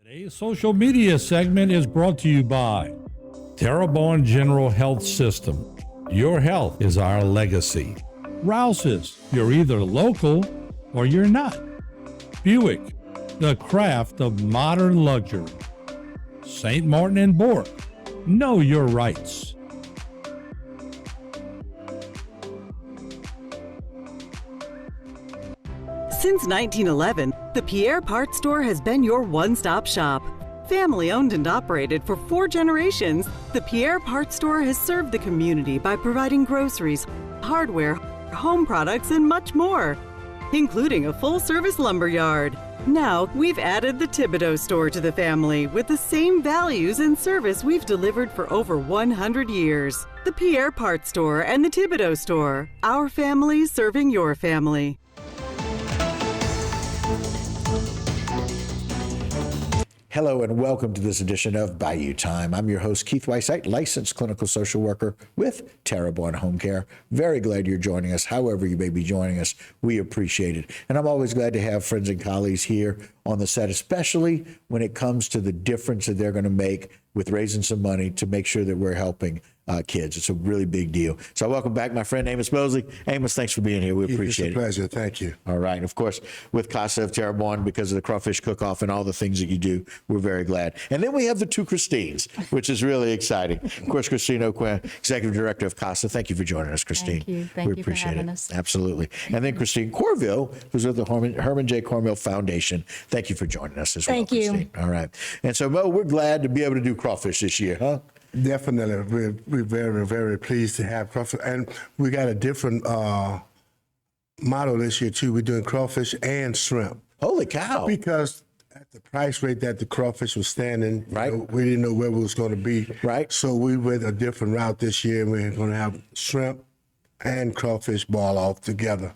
Today's social media segment is brought to you by Terrebonne General Health System. Your health is our legacy. Rouse's, you're either local or you're not. Buick, the craft of modern luxury. St. Martin and Bork, know your rights. Since 1911, the Pierre Parts Store has been your one-stop shop. Family owned and operated for 4 generations, the Pierre Parts Store has served the community by providing groceries, hardware, home products, and much more, including a full-service lumber yard. Now, we've added the Thibodaux store to the family with the same values and service we've delivered for over 100 years. The Pierre Parts Store and the Thibodaux store, our family serving your family. Hello and welcome to this edition of Bayou Time. I'm your host, Keith Weissite, licensed clinical social worker with Terrebonne Home Care. Very glad you're joining us. However you may be joining us, we appreciate it. And I'm always glad to have friends and colleagues here on the set, especially when it comes to the difference that they're going to make with raising some money to make sure that we're helping kids. It's a really big deal. So welcome back, my friend Amos Mosley. Amos, thanks for being here. We appreciate it. It's a pleasure. Thank you. All right. Of course, with CASA of Terrebonne, because of the Crawfish Cook-Off and all the things that you do, we're very glad. And then we have the 2 Christines, which is really exciting. Of course, Christine O'Quinn, Executive Director of CASA. Thank you for joining us, Christine. Thank you. Thank you for having us. Absolutely. And then Christine Corville, who's with the Herman J. Cornmeal Foundation. Thank you for joining us as well, Thank you. Christine. All right. And so, Mo, we're glad to be able to do Crawfish this year, huh? Definitely. We're very, very pleased to have crawfish. And we got a different model this year, too. We're doing crawfish and shrimp. Holy cow. Because at the price rate that the crawfish was standing, Right. We didn't know where we was going to be. Right. So we went a different route this year. We're going to have shrimp and crawfish ball off together.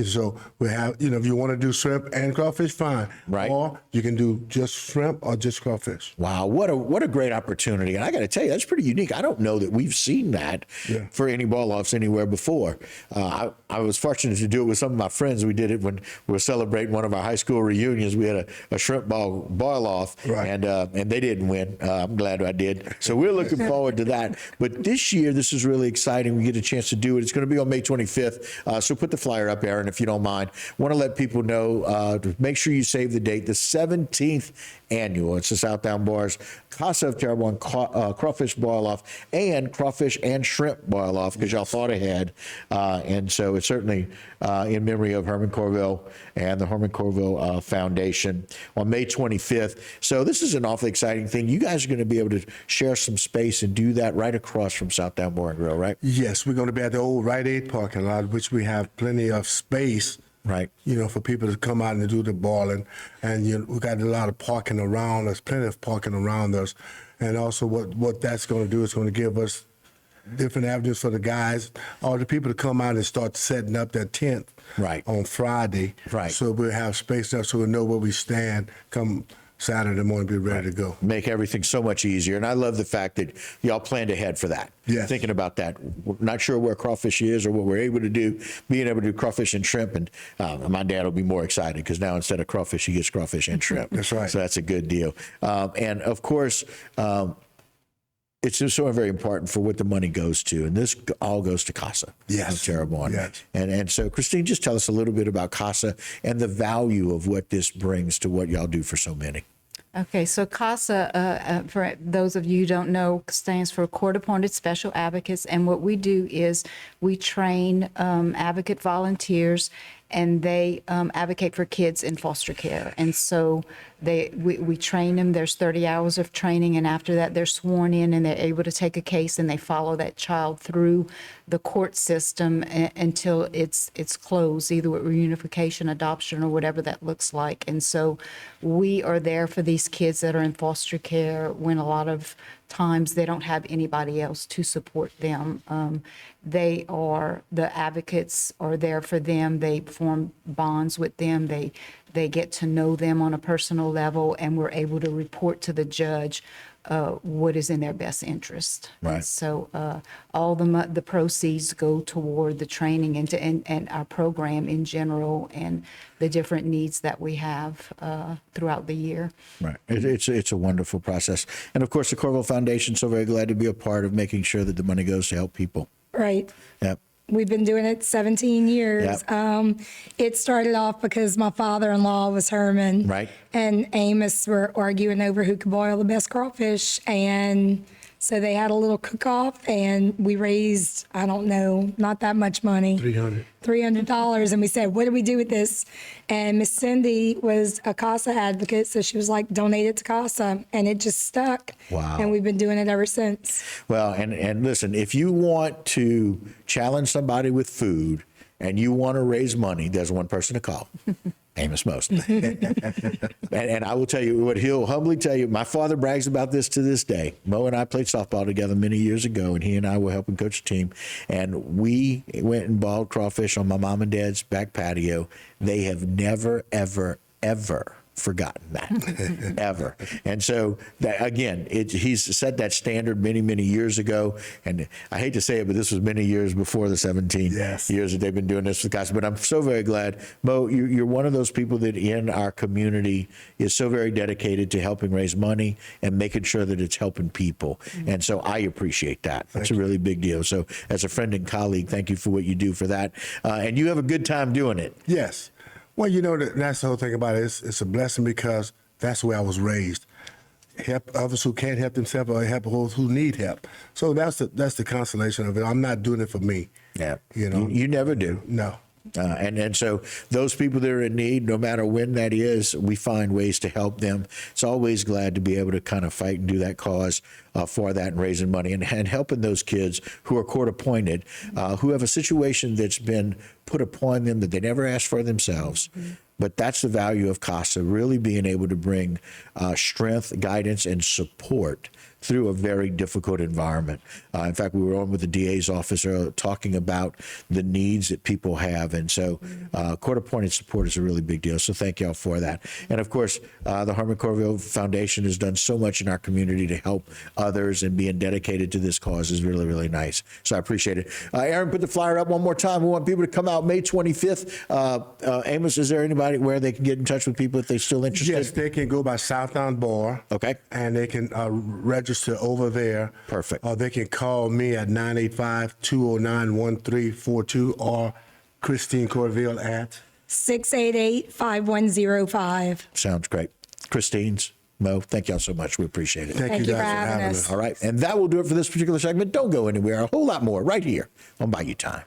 So we have, if you want to do shrimp and crawfish, fine. Right. Or you can do just shrimp or just crawfish. Wow, what a great opportunity. And I got to tell you, that's pretty unique. I don't know that we've seen that for any ball-offs anywhere before. I was fortunate to do it with some of my friends. We did it when we were celebrating one of our high school reunions. We had a shrimp ball-off, Right. and they didn't win. I'm glad I did. So we're looking forward to that. But this year, this is really exciting. We get a chance to do it. It's going to be on May 25th. So put the flyer up, Aaron, if you don't mind. Want to let people know, to make sure you save the date, the 17th annual. It's the Southdown Bars CASA of Terrebonne Crawfish Boil-Off and Crawfish and Shrimp Boil-Off, because y'all thought ahead. And so it's certainly in memory of Herman Corville and the Herman Corville Foundation on May 25th. So this is an awfully exciting thing. You guys are going to be able to share some space and do that right across from Southdown Bar and Grill, right? Yes, we're going to be at the old Rite Aid parking lot, which we have plenty of space, Right. for people to come out and do the balling. And we got a lot of parking around us, plenty of parking around us. And also what that's going to do is going to give us different avenues for the guys or the people to come out and start setting up their tent Right. on Friday. Right. So we'll have space there so we'll know where we stand come Saturday morning, be ready to go. Make everything so much easier. And I love the fact that y'all planned ahead for that. Yes. Thinking about that. We're not sure where crawfish is or what we're able to do, being able to do crawfish and shrimp. And my dad will be more excited because now instead of crawfish, he gets crawfish and shrimp. That's right. So that's a good deal. And of course, it's just so very important for what the money goes to. And this all goes to CASA Yes. of Terrebonne. Yes. And so, Christine, just tell us a little bit about CASA and the value of what this brings to what y'all do for so many. Okay, so CASA, for those of you who don't know, stands for Court-Appointed Special Advocates. And what we do is we train advocate volunteers, and they advocate for kids in foster care. And so we train them. There's 30 hours of training, and after that they're sworn in and they're able to take a case, and they follow that child through the court system until it's closed, either with reunification, adoption, or whatever that looks like. And so we are there for these kids that are in foster care when a lot of times they don't have anybody else to support them. The advocates are there for them. They form bonds with them. They They get to know them on a personal level, and we're able to report to the judge what is in their best interest. Right. And so all the proceeds go toward the training and our program in general and the different needs that we have throughout the year. Right. It's a wonderful process. And of course, the Corville Foundation, so very glad to be a part of making sure that the money goes to help people. Right. Yep. We've been doing it 17 years. Yep. It started off because my father-in-law was Herman. Right. And Amos were arguing over who could boil the best crawfish. And so they had a little cook-off, and we raised, I don't know, not that much money. $300. And we said, what do we do with this? And Miss Cindy was a CASA advocate, so she was like, donate it to CASA. And it just stuck. Wow. And we've been doing it ever since. Well, and listen, if you want to challenge somebody with food and you want to raise money, there's one person to call. Amos Most. and I will tell you what he'll humbly tell you. My father brags about this to this day. Mo and I played softball together many years ago, and he and I were helping coach a team. And we went and boiled crawfish on my mom and dad's back patio. They have never, ever, ever forgotten that ever. And so that, again, he's set that standard many, many years ago. And I hate to say it, but this was many years before the 17 years that they've been doing this with CASA. But I'm so very glad, Mo, you're one of those people that in our community is so very dedicated to helping raise money and making sure that it's helping people. And so I appreciate that. That's a really big deal. So as a friend and colleague, thank you for what you do for that. And you have a good time doing it. Yes. Well, you know, that's the whole thing about it. It's a blessing because that's where I was raised. Help others who can't help themselves or help those who need help. So that's the consolation of it. I'm not doing it for me. Yeah. You know. You never do. No. And so those people that are in need, no matter when that is, we find ways to help them. It's always glad to be able to kind of fight and do that cause for that and raising money and helping those kids who are court appointed, who have a situation that's been put upon them that they never asked for themselves. Mm-hmm. But that's the value of CASA, really being able to bring strength, guidance, and support through a very difficult environment. In fact, we were on with the DA's office talking about the needs that people have. And so court-appointed support is a really big deal. So thank y'all for that. And of course, the Harmon Corville Foundation has done so much in our community to help others, and being dedicated to this cause is really, really nice. So I appreciate it. Aaron, put the flyer up one more time. We want people to come out May 25th. Amos, is there anybody where they can get in touch with people if they're still interested? Yes, they can go by Southdown Bar. Okay. And they can register over there. Perfect. Or they can call me at 985-209-1342 or Christine Corville at 688-5105. Sounds great. Christine's, Mo, thank y'all so much. We appreciate it. Thank you guys for having us. All right. And that will do it for this particular segment. Don't go anywhere. A whole lot more right here on Bayou Time.